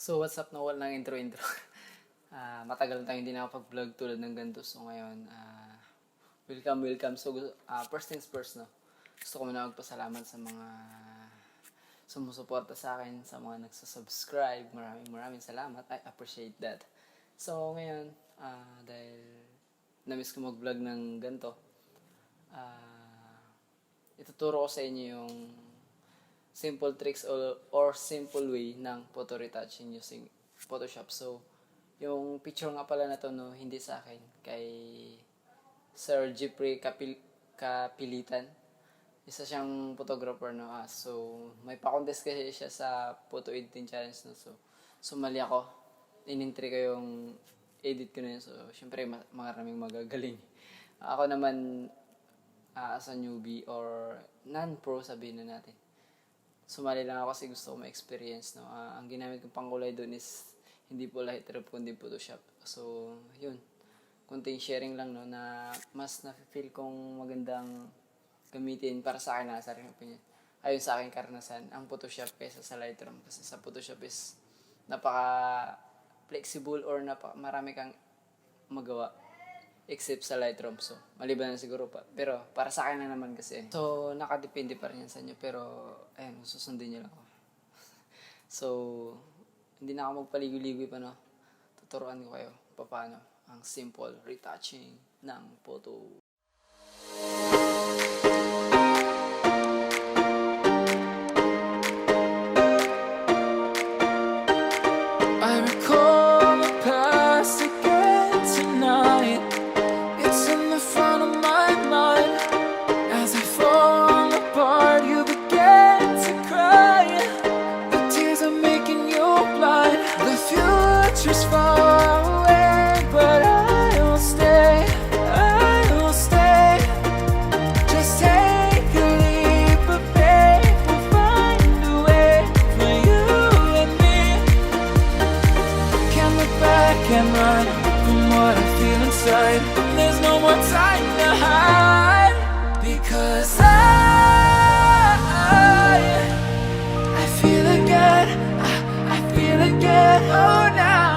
So what's up, Noel ng intro. Matagal na tayong hindi nakapag-vlog tulad ng ganito. So ngayon, welcome. So first things first, no? Gusto ko muna magpasalamat sa mga sumusuporta sa akin, sa mga nagsasubscribe. Maraming salamat. I appreciate that. So ngayon, dahil na-miss ko mag-vlog ng ganito, ituturo ko sa inyo yung simple tricks or simple way ng photo retouching using Photoshop. So, yung picture nga pala na to, no, hindi sa akin, kay Sir Jeffrey Kapilitan. Isa siyang photographer, no. So, may pa-contest kasi siya sa photo editing challenge, no. So, sumali ako. In-entry ko yung edit ko na yun. So, syempre, maraming magagaling. Ako naman, as a newbie or non-pro, sabihin na natin. Sumali lang ako kasi gusto ko ma-experience, no. Ang ginamit kong pangkulay doon is hindi po Lightroom kundi Photoshop. So, yun. Kunting sharing lang, no, na mas na-feel kong magandang gamitin para sa akin na sa aking opinion. Ayun sa aking karanasan, ang Photoshop kaysa sa Lightroom. Kasi sa Photoshop is napaka-flexible or marami kang magawa except sa Lightroom. So, maliban na siguro pa. Pero, para sa akin na naman kasi. So, nakadepende pa rin yan sa inyo. Pero, ayun, susundin nyo lang ako. So, hindi na ako magpaligoy-ligoy pa, no? Tuturuan ko kayo paano ang simple retouching ng photo. I recall the past again tonight. It's in the front of my mind. As I fall apart, you begin to cry. The tears are making you blind. The future's far away, but I'll stay. Just take a leap of faith. We'll find a way for you and me. Can't look back and run from what I feel inside. There's no more time to hide, because I feel again. I feel again. Oh, now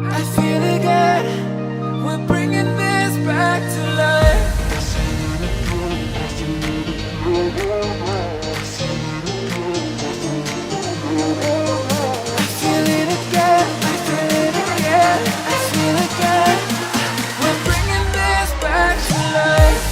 I feel again. We're bringing this back to life. I feel it again. I feel it again. I feel again. We're bringing this back to life.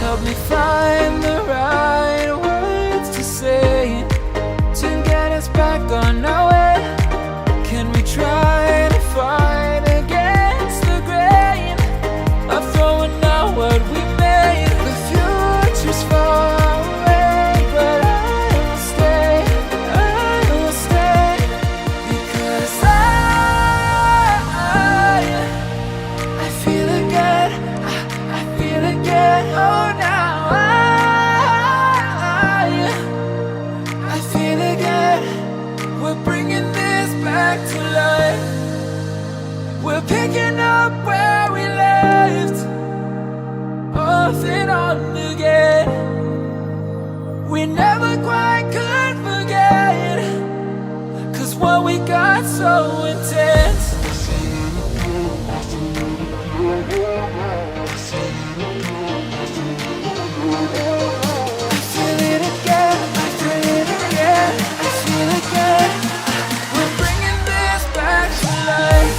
Help me find the right words to say to get us back on our way. Can we try to fight against the grain of throwing out what we made? The future's far away, but I'll stay, because I feel again. I feel again. Oh, now I feel again. We're bringing this back to life. We're picking up where we left off and on again. We never quite could forget, 'cause what we got so intense. I feel it again. I feel it again. I feel again. We're bringing this back to life.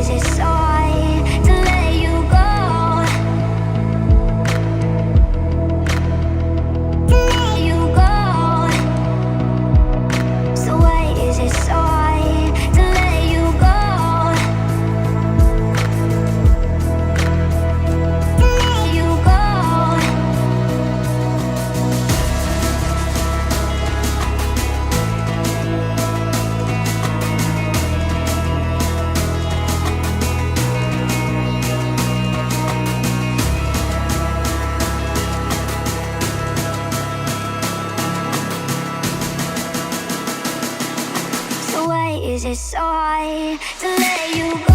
is it so hard to let you go? To let you go. So why is it so hard to let you go? To let you go. So why is it so hard to let you go?